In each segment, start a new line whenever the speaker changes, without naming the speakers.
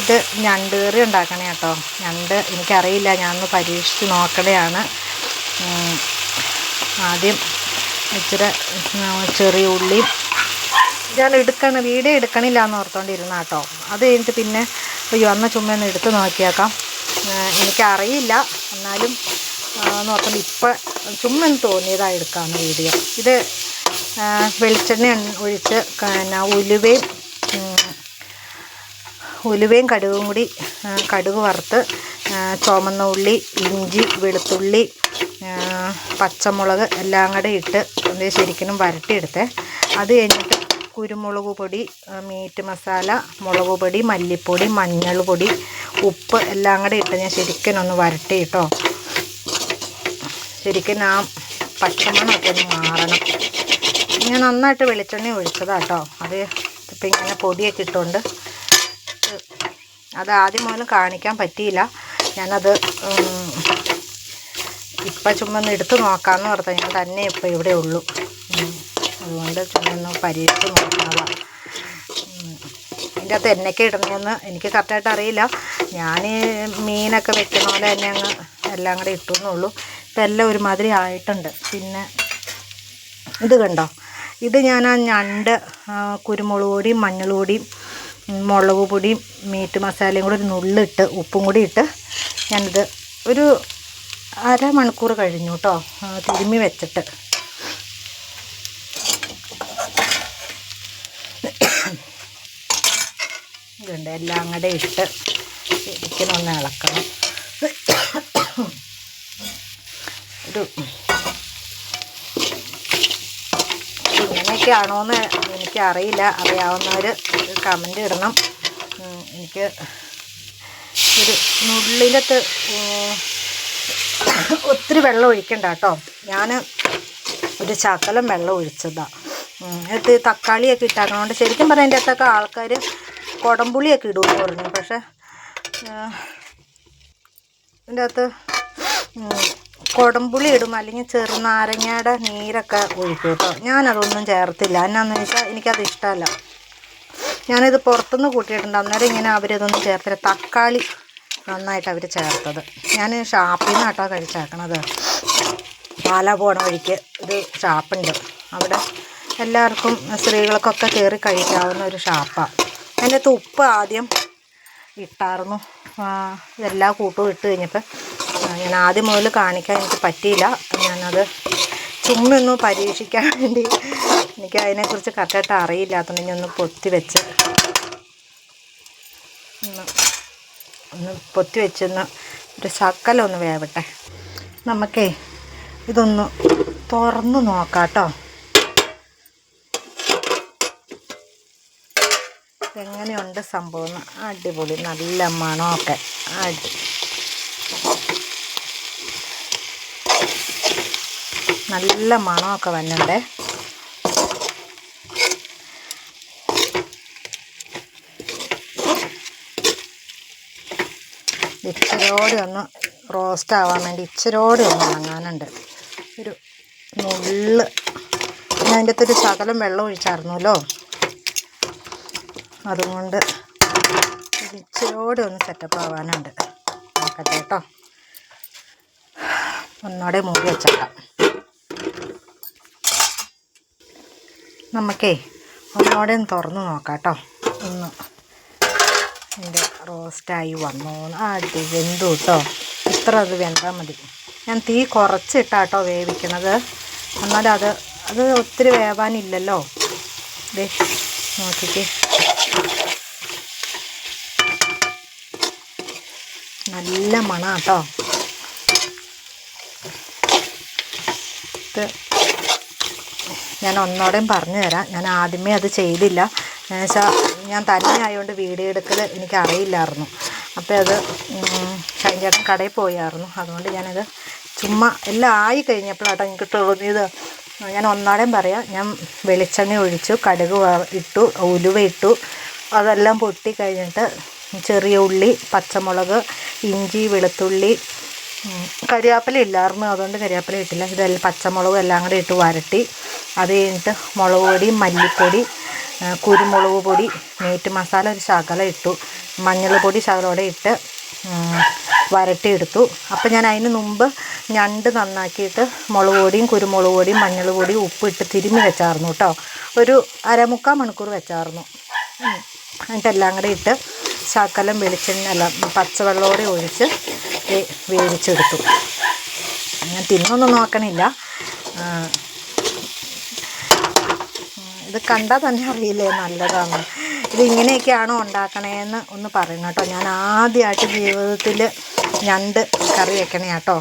ഇത് ഞണ്ട് കറി ഉണ്ടാക്കണേ കേട്ടോ. ഞണ്ട് എനിക്കറിയില്ല, ഞാനൊന്ന് പരീക്ഷിച്ച് നോക്കണതാണ്. ആദ്യം ഇച്ചിരി ചെറിയ ഉള്ളിയും ഞാൻ വീഡിയോ എടുക്കണില്ല എന്ന് ഓർത്തുകൊണ്ടിരുന്ന കേട്ടോ. അത് കഴിഞ്ഞിട്ട് പിന്നെ അന്ന് ചുമ്മാ ഒന്ന് എടുത്ത് നോക്കിയേക്കാം, എനിക്കറിയില്ല എന്നാലും നോക്കണം. ഇപ്പം ചുമ്മാ ഒന്ന് തോന്നിയതാണ് എടുക്കാമെന്ന് വീഡിയോ. ഇത് വെളിച്ചെണ്ണ ഒഴിച്ച് ഉലുവയും കടുകും കൂടി, കടുക് വറുത്ത് ചുവന്ന ഉള്ളി, ഇഞ്ചി, വെളുത്തുള്ളി, പച്ചമുളക് എല്ലാം കൂടെ ഇട്ട് ശരിക്കും വരട്ടിയെടുത്തേ. അത് കഴിഞ്ഞിട്ട് കുരുമുളക് പൊടി, മീറ്റ് മസാല, മുളക് പൊടി, മല്ലിപ്പൊടി, മഞ്ഞൾ പൊടി, ഉപ്പ് എല്ലാം കൂടെ ഇട്ട് ഞാൻ ശരിക്കും ഒന്ന് വരട്ടി കേട്ടോ. ശരിക്കും ആ പച്ചമണമൊക്കെ ഒന്ന് മാറണം. ഞാൻ നന്നായിട്ട് വെളിച്ചെണ്ണ ഒഴിച്ചതാട്ടോ. അത് ഇപ്പം ഇങ്ങനെ പൊടിയൊക്കെ ഇട്ടുകൊണ്ട് അത് ആദ്യം പോലും കാണിക്കാൻ പറ്റിയില്ല. ഞാനത് ഇപ്പം ചുമ്മാ ഒന്ന് എടുത്ത് നോക്കാമെന്ന് ഓർത്താൽ ഞാൻ തന്നെ ഇപ്പം ഇവിടെ ഉള്ളൂ. അതുകൊണ്ട് ചുമ്മാ ഒന്ന് പരീക്ഷിച്ച് നോക്കുന്നതാണ്. ഇതിൻ്റെ അകത്ത് എന്നൊക്കെ ഇടുന്നതെന്ന് എനിക്ക് കറക്റ്റായിട്ട് അറിയില്ല. ഞാൻ മീനൊക്കെ വെക്കുന്ന പോലെ തന്നെ അങ്ങ് എല്ലാം കൂടെ ഇട്ടു എന്നുള്ളൂ. ഇപ്പം എല്ലാം ഒരുമാതിരി ആയിട്ടുണ്ട്. പിന്നെ ഇത് കണ്ടോ, ഇത് ഞാൻ ആ ഞണ്ട് കുരുമുളക് പൊടിയും മഞ്ഞൾ പൊടിയും മുളക് പൊടിയും മീറ്റ് മസാലയും കൂടി ഒരു നുള്ളിട്ട് ഉപ്പും കൂടി ഇട്ട് ഞാനിത് ഒരു അരമണിക്കൂർ കഴിഞ്ഞു കേട്ടോ തിരുമ്മി വെച്ചിട്ട്. ഇതുണ്ട്, എല്ലാം കൂടെ ഇട്ട് ശരിക്കും ഒന്ന് ഇളക്കണം. ഇങ്ങനെയൊക്കെയാണോയെന്ന് എനിക്കറിയില്ല. അറിയാവുന്നവർ കമൻ്റ് ഇടണം. എനിക്ക് ഒരു നുള്ളിലത്ത് ഒത്തിരി വെള്ളം ഒഴിക്കണ്ട കേട്ടോ. ഞാൻ ഒരു ശകലം വെള്ളം ഒഴിച്ചതാണ്. ഇത് തക്കാളിയൊക്കെ ഇട്ടാക്കണോണ്ട് ശരിക്കും പറഞ്ഞാൽ അതിൻ്റെ അകത്തൊക്കെ ആൾക്കാർ കുടംപുളിയൊക്കെ ഇടുമെന്ന് പറഞ്ഞു. പക്ഷേ ഇതിൻ്റെ അകത്ത് കുടംപുളി ഇടും, അല്ലെങ്കിൽ ചെറുനാരങ്ങയുടെ നീരൊക്കെ ഒഴിക്കും കേട്ടോ. ഞാനതൊന്നും ചേർത്തില്ല. എന്നാന്ന് വെച്ചാൽ എനിക്കത് ഇഷ്ടമല്ല. ഞാനിത് പുറത്തുനിന്ന് കൂട്ടിയിട്ടുണ്ട്. അന്നേരം ഇങ്ങനെ അവരിതൊന്നും ചേർത്തില്ല. തക്കാളി നന്നായിട്ട് അവർ ചേർത്തത്. ഞാൻ ഷാപ്പിൽ നിന്ന് കേട്ടോ കഴിച്ചേക്കണത്. പാല പോണ വഴിക്ക് ഒരു ഷാപ്പുണ്ട്. അവിടെ എല്ലാവർക്കും സ്ത്രീകൾക്കൊക്കെ കയറി കഴിക്കാവുന്ന ഒരു ഷാപ്പാണ്. അതിൻ്റെ അകത്ത് ഉപ്പ് ആദ്യം ഇട്ടായിരുന്നു. എല്ലാ കൂട്ടും ഇട്ട് കഴിഞ്ഞപ്പോൾ ഞാൻ ആദ്യം മുതൽ കാണിക്കാൻ എനിക്ക് പറ്റിയില്ല. ഞാനത് ചുമ്മാ ഒന്ന് പരീക്ഷിക്കാൻ വേണ്ടി, എനിക്ക് അതിനെക്കുറിച്ച് കറക്റ്റായിട്ട് അറിയില്ലാത്തതുകൊണ്ട് ഇനി ഒന്ന് പൊത്തി വെച്ചൊന്ന് ഒരു ശകലം ഒന്ന് വേവട്ടെ. നമുക്കേ ഇതൊന്ന് തുറന്ന് നോക്കാം കേട്ടോ. എങ്ങനെയുണ്ട് സംഭവം? അടിപൊളി, നല്ല മണമൊക്കെ നല്ല മണമൊക്കെ വന്നുണ്ടേ. ഇച്ചിരോടെ ഒന്ന് റോസ്റ്റ് ആവാൻ വേണ്ടി ഇച്ചിരോടെ ഒന്ന് ഉണങ്ങാനുണ്ട്. ഒരു നുള്ള് ഞാൻ അതിൻ്റെ അകത്തൊരു ശകലം വെള്ളം ഒഴിച്ചായിരുന്നല്ലോ, അതുകൊണ്ട് ഇച്ചിരോടെ ഒന്ന് സെറ്റപ്പ് ആവാനുണ്ട്. നോക്കട്ടെ കേട്ടോ. ഒന്നോടെ മൂടി വെച്ചേക്കാം. നമുക്കേ ഒന്നോടെ ഒന്ന് തുറന്ന് നോക്കാം കേട്ടോ. ഒന്ന് എൻ്റെ റോസ്റ്റായി വന്നു. വെന്തു കേട്ടോ. ഇത്ര അത് വെന്താൽ മതി. ഞാൻ തീ കുറച്ചിട്ടാട്ടോ വേവിക്കണത്. എന്നാലും അത് ഒത്തിരി വേവാനില്ലല്ലോ. ദേ നോക്കിക്കേ, നല്ല മണം കേട്ടോ. ഇത് ഞാൻ ഒന്നോടെയും പറഞ്ഞു തരാം. ഞാൻ ആദ്യമേ അത് ചെയ്തില്ല. എന്നുവെച്ചാൽ ഞാൻ തന്നെ ആയതുകൊണ്ട് വീഡിയോ എടുക്കൽ എനിക്കറിയില്ലായിരുന്നു. അപ്പോൾ അത് ചേട്ടൻ കടയിൽ പോയായിരുന്നു. അതുകൊണ്ട് ഞാനത് ചുമ്മാ എല്ലാം ആയി കഴിഞ്ഞപ്പോഴാട്ടോ എനിക്ക് തോന്നിയത്. ഞാൻ ഒന്നോടെയും പറയാം. ഞാൻ വെളിച്ചെണ്ണ ഒഴിച്ചു, കടുക് ഇട്ടു, ഉലുവ ഇട്ടു. അതെല്ലാം പൊട്ടി കഴിഞ്ഞിട്ട് ചെറിയ ഉള്ളി, പച്ചമുളക്, ഇഞ്ചി, വെളുത്തുള്ളി, കരിവേപ്പില ഇല്ലായിരുന്നു, അതുകൊണ്ട് കരിവേപ്പില ഇട്ടില്ല. ഇതെല്ലാം പച്ചമുളകും എല്ലാം കൂടി ഇട്ട് വരട്ടി. അത് കഴിഞ്ഞിട്ട് മുളക് പൊടി, മല്ലിപ്പൊടി, കുരുമുളക് പൊടി, മീറ്റ് മസാല ഒരു ശകലം ഇട്ടു. മഞ്ഞൾ പൊടി ശകലോടെ ഇട്ട് വരട്ടിയെടുത്തു. അപ്പം ഞാൻ അതിന് മുമ്പ് ഞണ്ട് നന്നാക്കിയിട്ട് മുളക് പൊടിയും കുരുമുളക് പൊടിയും മഞ്ഞൾ പൊടിയും ഉപ്പിട്ട് തിരുമ്മി വെച്ചായിരുന്നു കേട്ടോ. ഒരു 1/4 മണിക്കൂർ വെച്ചായിരുന്നു. എന്നിട്ടെല്ലാം കൂടെ ഇട്ട് ശകലം വെളിച്ചെണ്ണ പച്ചവെള്ളത്തോടെ ഒഴിച്ച് വേവിച്ചെടുത്തു. ഞാൻ തിന്നൊന്നും നോക്കണില്ല. ഇത് കണ്ടാൽ തന്നെ അറിയില്ലേ നല്ലതാണ്. ഇതിങ്ങനെയൊക്കെയാണോ ഉണ്ടാക്കണേന്ന് ഒന്ന് പറയണം കേട്ടോ. ഞാൻ ആദ്യമായിട്ട് ജീവിതത്തിൽ ഞണ്ട് കറി വെക്കണേ കേട്ടോ.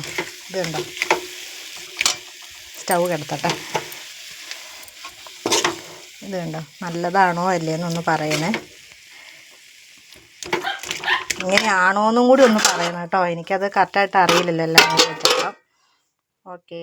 ഇത് കണ്ടോ, സ്റ്റൗ കിടത്തട്ടെ. ഇത് കണ്ടോ, നല്ലതാണോ അല്ലേന്നൊന്ന് പറയണേ. ഇങ്ങനെയാണോന്നും കൂടി ഒന്ന് പറയണം കേട്ടോ. എനിക്കത് കറക്റ്റായിട്ട് അറിയില്ലല്ലോ എല്ലാം വെച്ചിട്ട്. ഓക്കേ.